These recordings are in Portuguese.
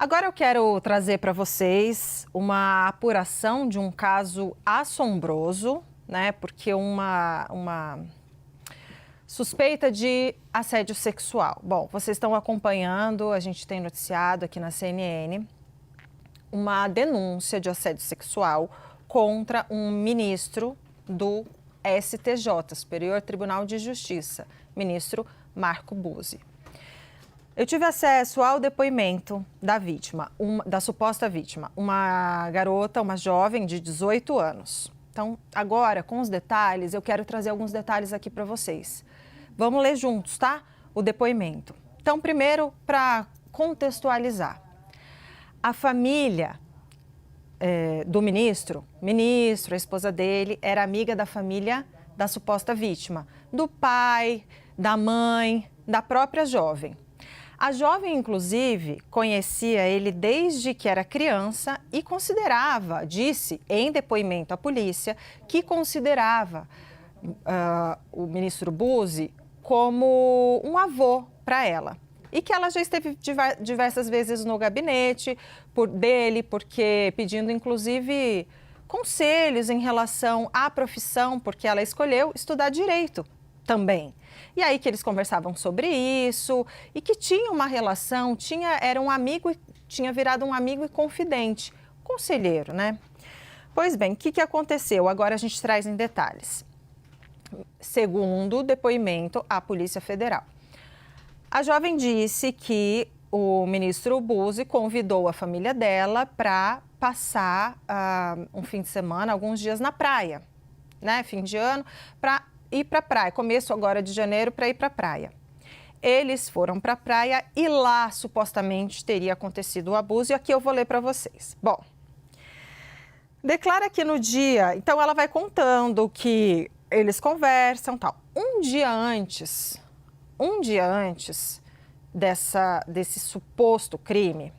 Agora eu quero trazer para vocês uma apuração de um caso assombroso, né? Porque uma suspeita de assédio sexual. Bom, vocês estão acompanhando, a gente tem noticiado aqui na CNN uma denúncia de assédio sexual contra um ministro do STJ, Superior Tribunal de Justiça, ministro Marco Buzzi. Eu tive acesso ao depoimento da vítima, da suposta vítima, uma garota, uma jovem de 18 anos. Então, agora, com os detalhes, eu quero trazer alguns detalhes aqui para vocês. Vamos ler juntos, tá? O depoimento. Então, primeiro, para contextualizar. A família do ministro, a esposa dele, era amiga da família da suposta vítima, do pai, da mãe, da própria jovem. A jovem, inclusive, conhecia ele desde que era criança e considerava, disse em depoimento à polícia, que considerava o ministro Buzzi como um avô para ela. E que ela já esteve diversas vezes no gabinete dele, porque pedindo, inclusive, conselhos em relação à profissão, porque ela escolheu estudar direito também. E aí que eles conversavam sobre isso e que tinha uma relação, era um amigo, tinha virado um amigo e confidente, conselheiro, né? Pois bem, o que aconteceu? Agora a gente traz em detalhes. Segundo o depoimento à Polícia Federal, a jovem disse que o ministro Buzzi convidou a família dela para passar um fim de semana, alguns dias na praia, né? Fim de ano, para ir para a praia, começo agora de janeiro para ir para a praia. Eles foram para a praia e lá supostamente teria acontecido o abuso e aqui eu vou ler para vocês. Bom, declara que no dia, então ela vai contando que eles conversam, tal. Um dia antes desse suposto crime,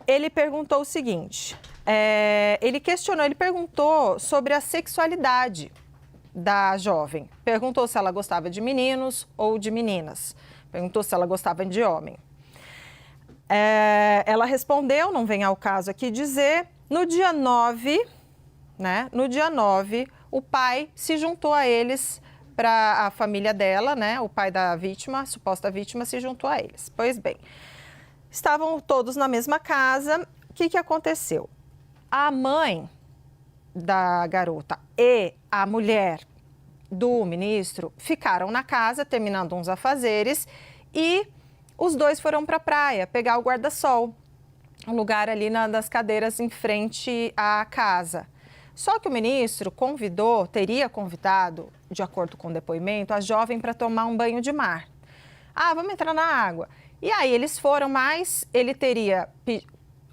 ele perguntou o seguinte, ele perguntou sobre a sexualidade da jovem. Perguntou se ela gostava de meninos ou de meninas. Perguntou se ela gostava de homem. Ela respondeu, não vem ao caso aqui dizer, no dia 9, né? No dia 9, o pai se juntou a eles, para a família dela, né? O pai da vítima, a suposta vítima, se juntou a eles. Pois bem, estavam todos na mesma casa. O que aconteceu? A mãe da garota e a mulher do ministro ficaram na casa, terminando uns afazeres, e os dois foram para a praia pegar o guarda-sol, um lugar ali das cadeiras em frente à casa. Só que o ministro teria convidado, de acordo com o depoimento, a jovem para tomar um banho de mar. Vamos entrar na água. E aí eles foram, mas ele teria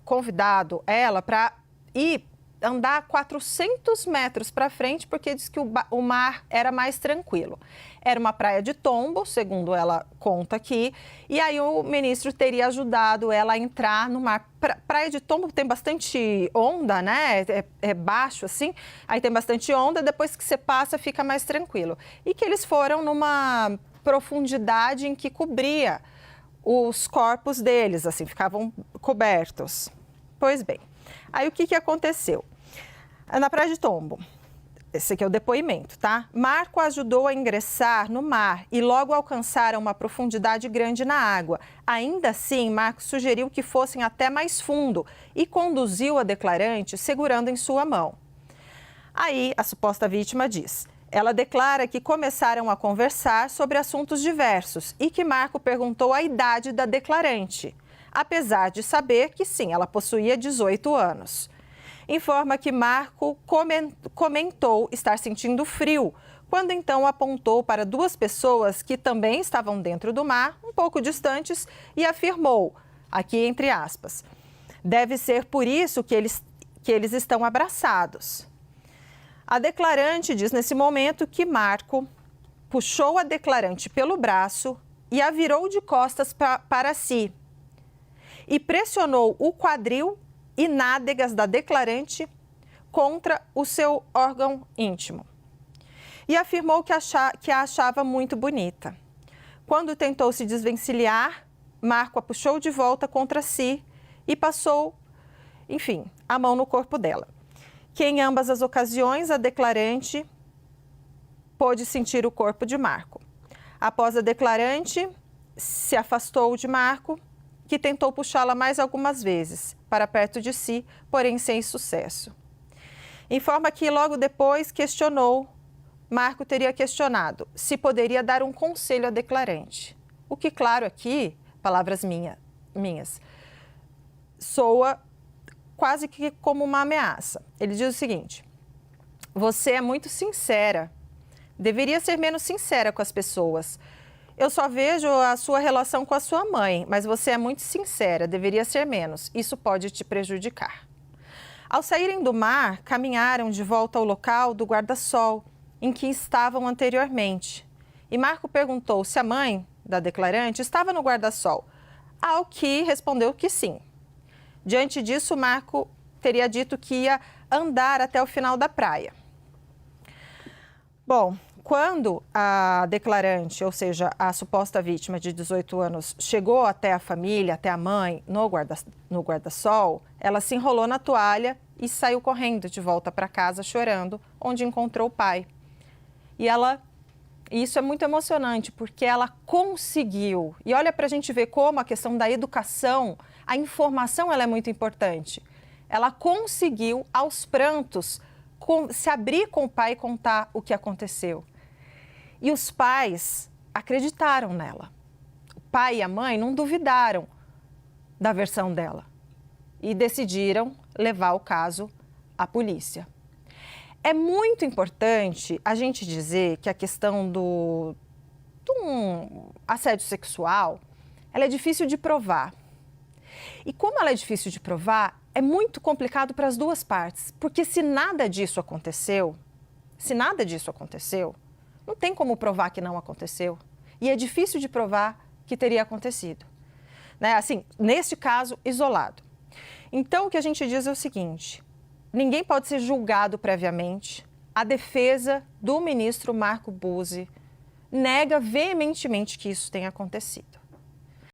convidado ela para ir andar 400 metros para frente, porque diz que o mar era mais tranquilo. Era uma praia de tombo, segundo ela conta aqui, e aí o ministro teria ajudado ela a entrar no mar. Praia de tombo tem bastante onda, né? É baixo assim, aí tem bastante onda, depois que você passa fica mais tranquilo. E que eles foram numa profundidade em que cobria os corpos deles, assim, ficavam cobertos. Pois bem, aí o que aconteceu? Na Praia de Tombo, esse aqui é o depoimento, tá? Marco ajudou a ingressar no mar e logo alcançaram uma profundidade grande na água. Ainda assim, Marco sugeriu que fossem até mais fundo e conduziu a declarante segurando em sua mão. Aí, a suposta vítima diz, ela declara que começaram a conversar sobre assuntos diversos e que Marco perguntou a idade da declarante, apesar de saber que sim, ela possuía 18 anos. Informa que Marco comentou estar sentindo frio, quando então apontou para duas pessoas que também estavam dentro do mar, um pouco distantes, e afirmou, aqui entre aspas, deve ser por isso que eles estão abraçados. A declarante diz nesse momento que Marco puxou a declarante pelo braço e a virou de costas para si e pressionou o quadril e nádegas da declarante contra o seu órgão íntimo. E afirmou que a achava muito bonita. Quando tentou se desvencilhar, Marco a puxou de volta contra si e passou, enfim, a mão no corpo dela. Que em ambas as ocasiões a declarante pôde sentir o corpo de Marco. Após a declarante, se afastou de Marco, que tentou puxá-la mais algumas vezes para perto de si, porém sem sucesso. Informa que logo depois Marco teria questionado se poderia dar um conselho à declarante. O que, claro, aqui, palavras minhas, soa quase que como uma ameaça. Ele diz o seguinte: você é muito sincera, deveria ser menos sincera com as pessoas. Eu só vejo a sua relação com a sua mãe, mas você é muito sincera, deveria ser menos. Isso pode te prejudicar. Ao saírem do mar, caminharam de volta ao local do guarda-sol em que estavam anteriormente. E Marco perguntou se a mãe da declarante estava no guarda-sol, ao que respondeu que sim. Diante disso, Marco teria dito que ia andar até o final da praia. Bom, quando a declarante, ou seja, a suposta vítima de 18 anos, chegou até a família, até a mãe, no guarda-sol, ela se enrolou na toalha e saiu correndo de volta para casa, chorando, onde encontrou o pai. E isso é muito emocionante, porque ela conseguiu. E olha para a gente ver como a questão da educação, a informação ela é muito importante. Ela conseguiu, aos prantos, se abrir com o pai e contar o que aconteceu. E os pais acreditaram nela. O pai e a mãe não duvidaram da versão dela e decidiram levar o caso à polícia. É muito importante a gente dizer que a questão do assédio sexual, ela é difícil de provar. E como ela é difícil de provar, é muito complicado para as duas partes, porque se nada disso aconteceu, não tem como provar que não aconteceu. E é difícil de provar que teria acontecido. Né? Assim, neste caso, isolado. Então, o que a gente diz é o seguinte: ninguém pode ser julgado previamente. A defesa do ministro Marco Buzzi nega veementemente que isso tenha acontecido.